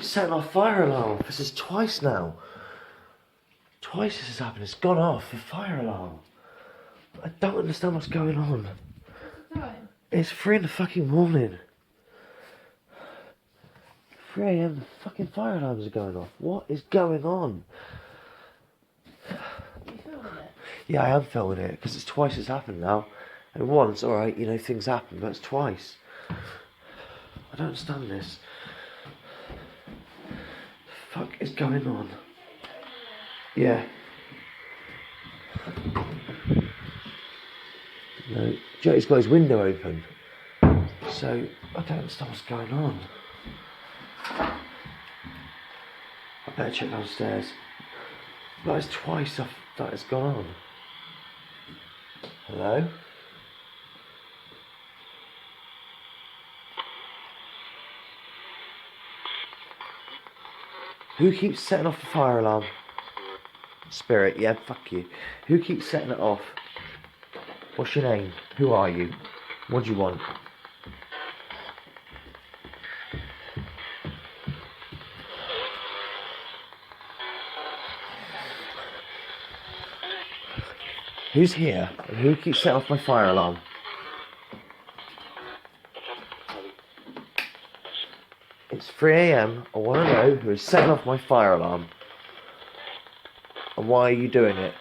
keeps setting off fire alarm. This is twice now. Twice this has happened. It's gone off, the fire alarm. I don't understand what's going on. It's 3 in the fucking morning. 3 AM, the fucking fire alarms are going off. What is going on? Are you filming it? Yeah, I am filming it, because it's twice it's happened now. And once, alright, you know, things happen, but it's twice. I don't understand this. The fuck is going on? Yeah. No, Joey's got his window open. So, I don't understand what's going on. I better check downstairs. That is twice that has gone on. Hello? Who keeps setting off the fire alarm? Spirit, yeah, fuck you. Who keeps setting it off? What's your name? Who are you? What do you want? Who's here? And who keeps setting off my fire alarm? It's 3 AM. I want to know who is setting off my fire alarm. And why are you doing it?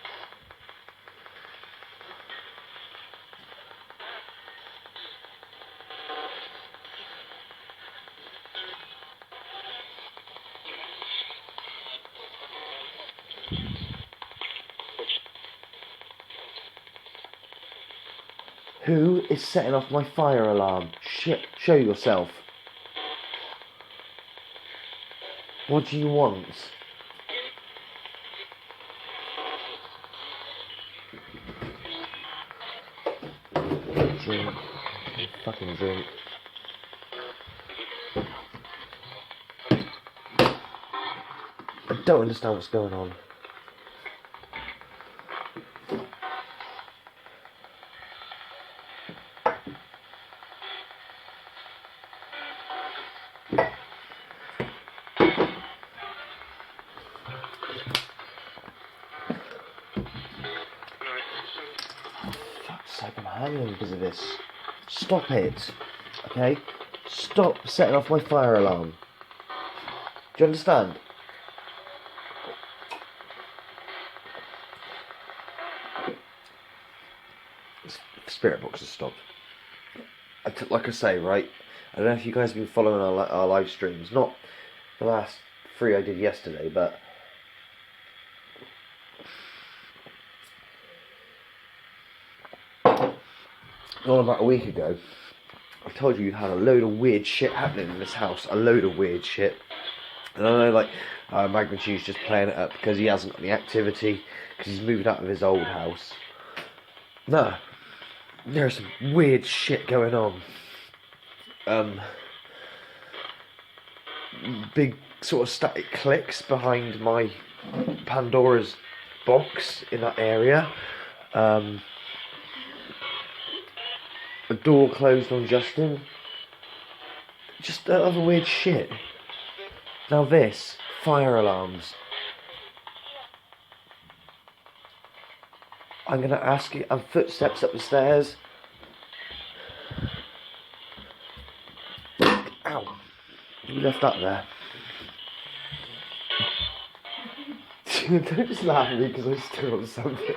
Who is setting off my fire alarm? Shit, show yourself. What do you want? Drink. Fucking drink. I don't understand what's going on. I'm hanging because of this. Stop it. Okay? Stop setting off my fire alarm. Do you understand? Spirit box has stopped. Like I say, right? I don't know if you guys have been following our live streams. Not the last 3 I did yesterday, but not about a week ago, I told you had a load of weird shit happening in this house. A load of weird shit. And I know, like, Magnitude's just playing it up because he hasn't got the activity, because he's moved out of his old house. No. There's some weird shit going on. Big sort of static clicks behind my Pandora's box in that area. A door closed on Justin. Just other weird shit. Now this, fire alarms. I'm gonna ask you, and footsteps up the stairs. Ow. You left that there. Don't just laugh at me because I stir on something.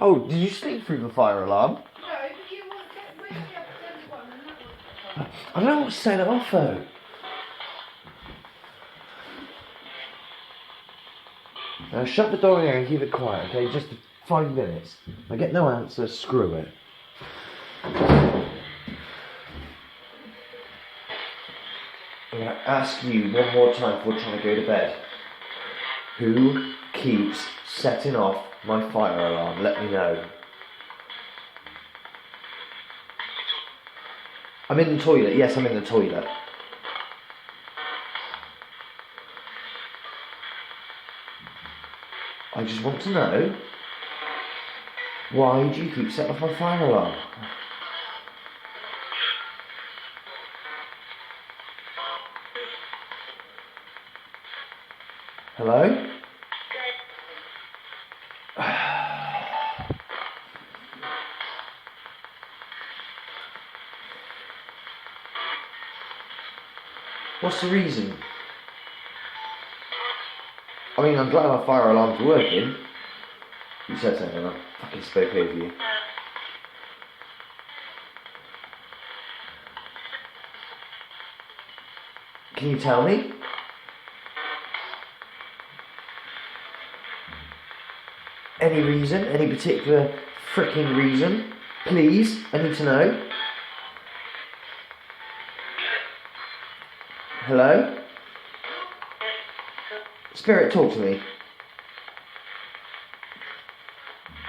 Oh, did you sleep through the fire alarm? No, but you want to wake up the one and that was I don't know what's setting it off though. Now shut the door here and keep it quiet, okay? Just 5 minutes. I get no answer, screw it. I'm going to ask you one more time before trying to go to bed. Who keeps setting off my fire alarm? Let me know. I'm in the toilet. Yes, I'm in the toilet. I just want to know, why do you keep setting off my fire alarm? Hello? What's the reason? I mean, I'm glad my fire alarm's working. You said something and I fucking spoke over you. Can you tell me? Any reason? Any particular fricking reason? Please, I need to know. Hello? Spirit, talk to me.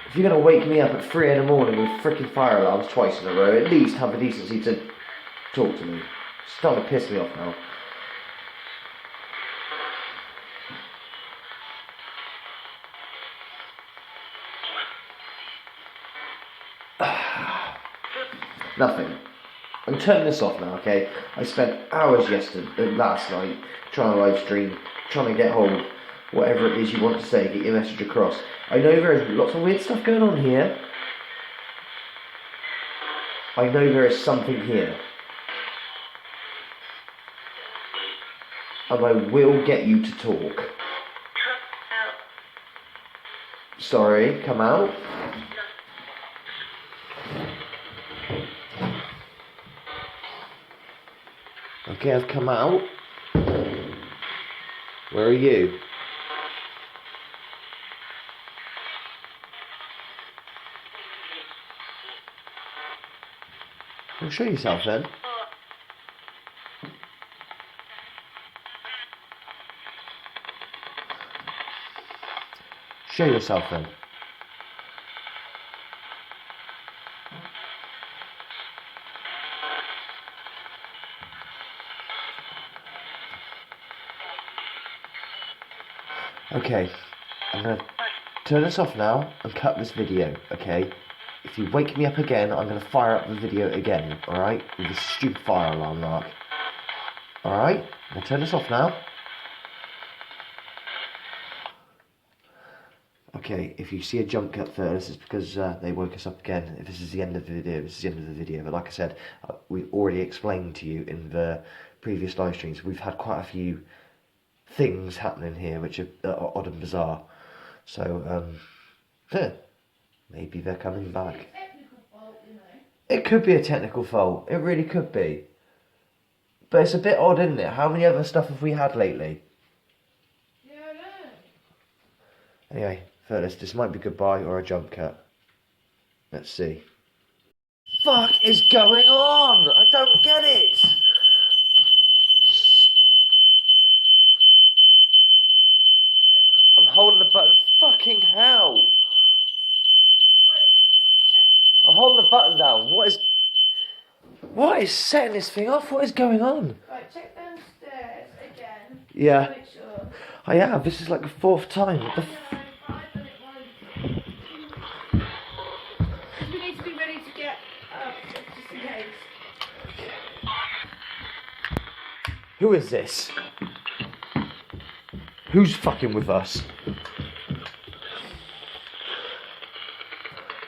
If you're going to wake me up at 3 in the morning with fricking fire alarms twice in a row, at least have the decency to talk to me. It's starting to piss me off now. Nothing. I'm turning this off now, okay? I spent hours last night trying to live stream, trying to get hold, whatever it is you want to say, get your message across. I know there is lots of weird stuff going on here. I know there is something here. And I will get you to talk. Sorry, come out. Okay, I've come out. Where are you? Well, show yourself then. Show yourself then. Okay, I'm going to turn this off now and cut this video, okay? If you wake me up again, I'm going to fire up the video again, alright? With this stupid fire alarm mark. Alright? I'm going to turn this off now. Okay, if you see a jump cut there, this is because they woke us up again. If this is the end of the video, this is the end of the video. But like I said, we already explained to you in the previous live streams, we've had quite a few things happening here which are odd and bizarre. So, maybe they're coming back. It could be a technical fault. It really could be. But it's a bit odd, isn't it? How many other stuff have we had lately? Yeah, I know. Anyway, fellas, this might be goodbye or a jump cut. Let's see. Fuck is going on? I don't get it. I'm holding the button. Fucking hell. I'm holding the button down. What is setting this thing off? What is going on? Right, check downstairs again. Yeah. Make sure. I have. This is like the 4th time. What the We need to be ready to get up, just in case. Who is this? Who's fucking with us?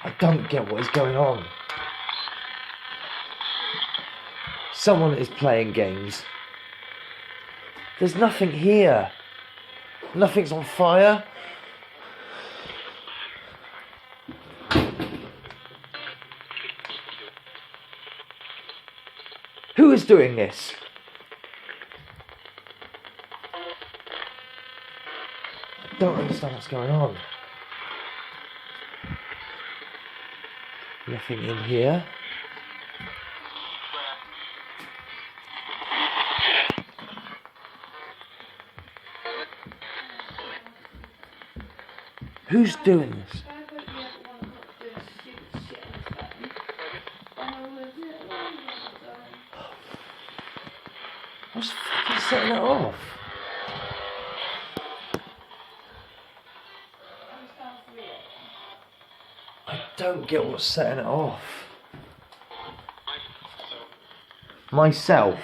I don't get what is going on. Someone is playing games. There's nothing here. Nothing's on fire. Who is doing this? I don't understand what's going on. Nothing in here. Who's doing this? What's fucking setting it off? I don't get what's setting it off. Myself.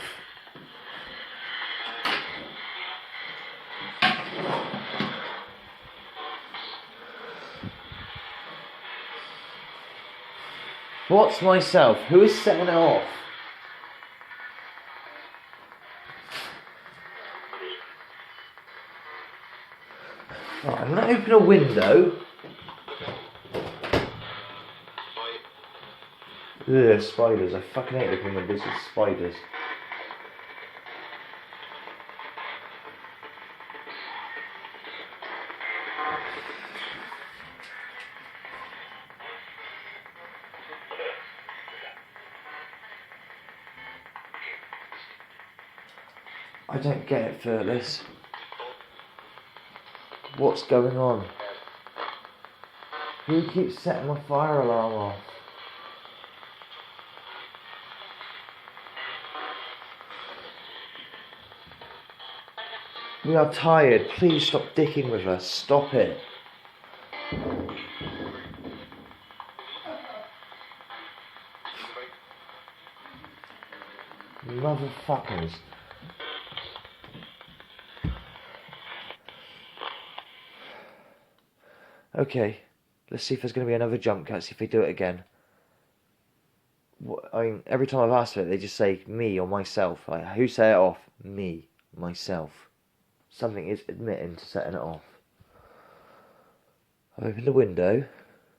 What's myself? Who is setting it off? Right, I'm going to open a window. Ugh, spiders. I fucking hate opening windows with spiders. I don't get it, Furless. What's going on? Who keeps setting my fire alarm off? We are tired. Please stop dicking with us. Stop it. Motherfuckers. Okay, let's see if there's going to be another jump cut, see if they do it again. I mean, every time I've asked for it, they just say me or myself. Like, who set it off? Me, myself. Something is admitting to setting it off. I open the window,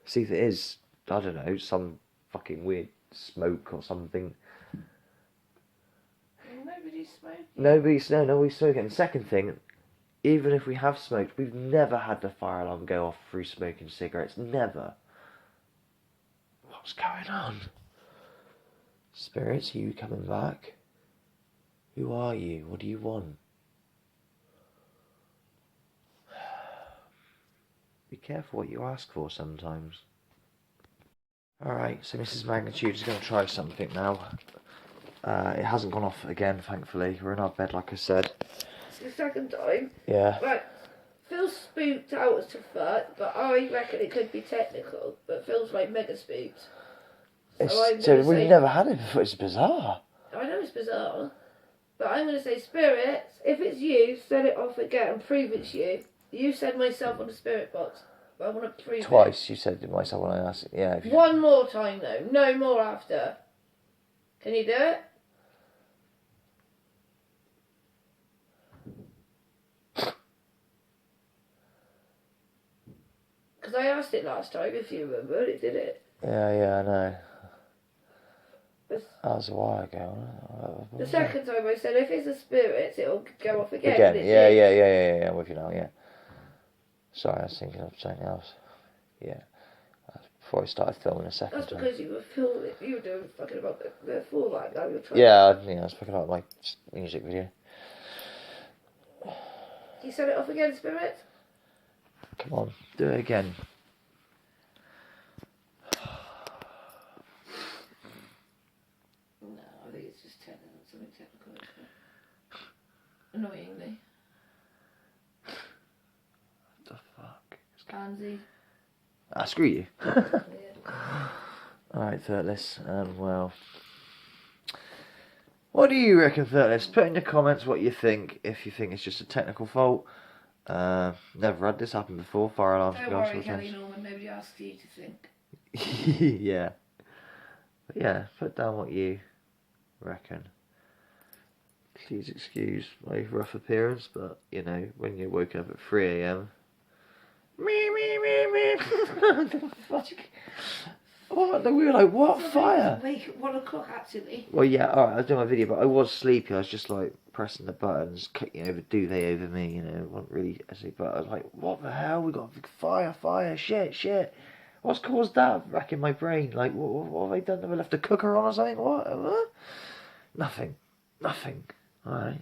see if it is, I don't know, some fucking weird smoke or something. Nobody's smoking. Nobody's smoking. And second thing, even if we have smoked, we've never had the fire alarm go off through smoking cigarettes. Never. What's going on? Spirits, are you coming back? Who are you? What do you want? Be careful what you ask for sometimes. Alright, so Mrs. Magnitude is going to try something now. It hasn't gone off again, thankfully. We're in our bed, like I said. It's the second time. Yeah. Right. Phil's spooked out as to fuck, but I reckon it could be technical. But Phil's like mega spooked. So we've never had it before. It's bizarre. I know it's bizarre. But I'm going to say, spirits, if it's you, set it off again and prove it's you. You said myself on the spirit box. But I want to prove it. Twice you said to myself when I asked it. Yeah. One more time though. No more after. Can you do it? Because I asked it last time, if you remember, it did it. Yeah, I know. But That was a while ago. the second time I said, if it's a spirit, it'll go off again. Again, but it yeah, did. I'm with you now, yeah. Sorry, I was thinking of something else. Yeah. Before I started filming a second That's time. because you were filming, you were doing fucking about the format, now you're trying. Yeah, I was picking up my music video. You set it off again, spirit? Come on, do it again. No, I think it's just technical, something technical, isn't it? Annoyingly. What the fuck? Pansy. Ah, screw you. Yeah. Alright, Thirtless, well... What do you reckon, Thirtless? Put in the comments what you think, if you think it's just a technical fault. Never had this happen before, fire alarms Don't go off worry, sometimes. Kelly Norman, nobody asks you to think. Yeah. But yeah, put down what you reckon. Please excuse my rough appearance, but, you know, when you're woken up at 3 AM... What? We were like, what? Fire? Wake at 1 o'clock, actually. Well, yeah, alright, I was doing my video, but I was sleepy. I was just like pressing the buttons, kicking over duvet over me, you know, wasn't really asleep. But I was like, what the hell? We got fire, shit. What's caused that? Racking my brain. Like, what have I done? Have I left a cooker on or something? What? Nothing. Alright.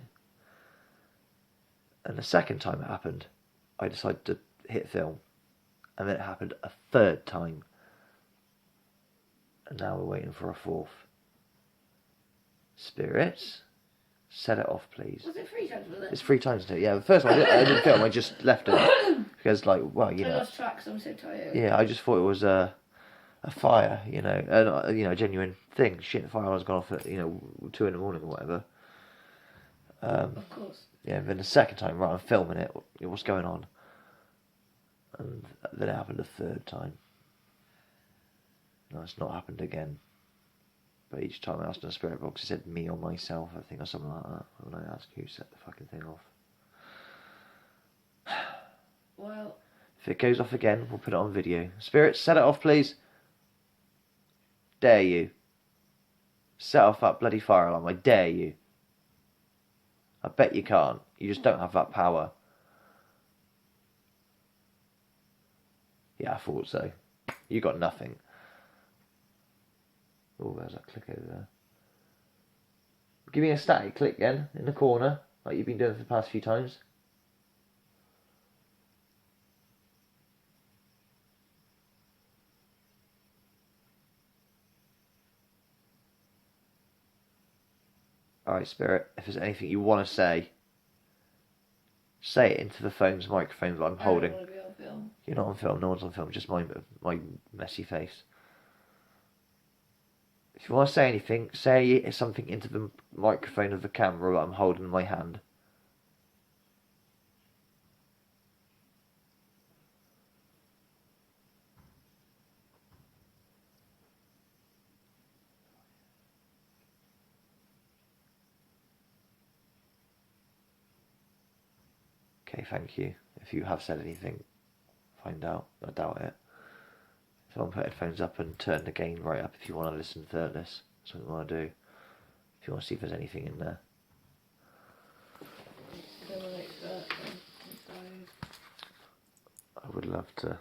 And the second time it happened, I decided to hit film. And then it happened a third time. And now we're waiting for a fourth. Spirits, set it off, please. Was it 3 times, was it? It's 3 times now. Yeah, the first one I didn't film. I just left it because, like, well, you I know. lost track 'cause I'm so tired. Yeah, I just thought it was a fire, you know, a genuine thing. Shit, the fire alarm's gone off at 2 in the morning or whatever. Of course. Yeah, and then the second time, right, I'm filming it. What's going on? And then it happened a third time. No, it's not happened again. But each time I asked in a spirit box, it said me or myself, I think, or something like that. When I asked who set the fucking thing off. Well, if it goes off again, we'll put it on video. Spirits, set it off, please. Dare you. Set off that bloody fire alarm, I dare you. I bet you can't. You just don't have that power. Yeah, I thought so. You got nothing. Oh, there's that click over there. Give me a static click again, in the corner, like you've been doing for the past few times. Alright, Spirit, if there's anything you want to say it into the phone's microphone that I'm holding. I don't want to be on film. You're not on film, no one's on film, just my messy face. If you want to say anything, say something into the microphone of the camera that I'm holding in my hand. Okay, thank you. If you have said anything, find out. I doubt it. Someone put headphones up and turn the gain right up if you want to listen to this. That's what you want to do. If you want to see if there's anything in there. I would love to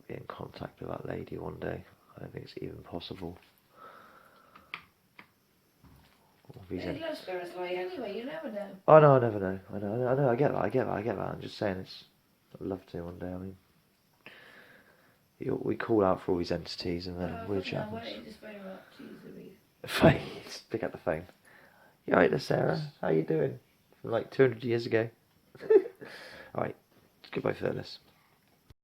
be in contact with that lady one day. I don't think it's even possible. There's no spirits like anyway, you never know. Oh no, I never know. I know, I get that. I'm just saying I'd love to one day, I mean. We call out for all these entities and then weird shit happens. Just pick up the phone. You alright there, Sarah? How you doing? From like 200 years ago. Alright, goodbye, Fearless.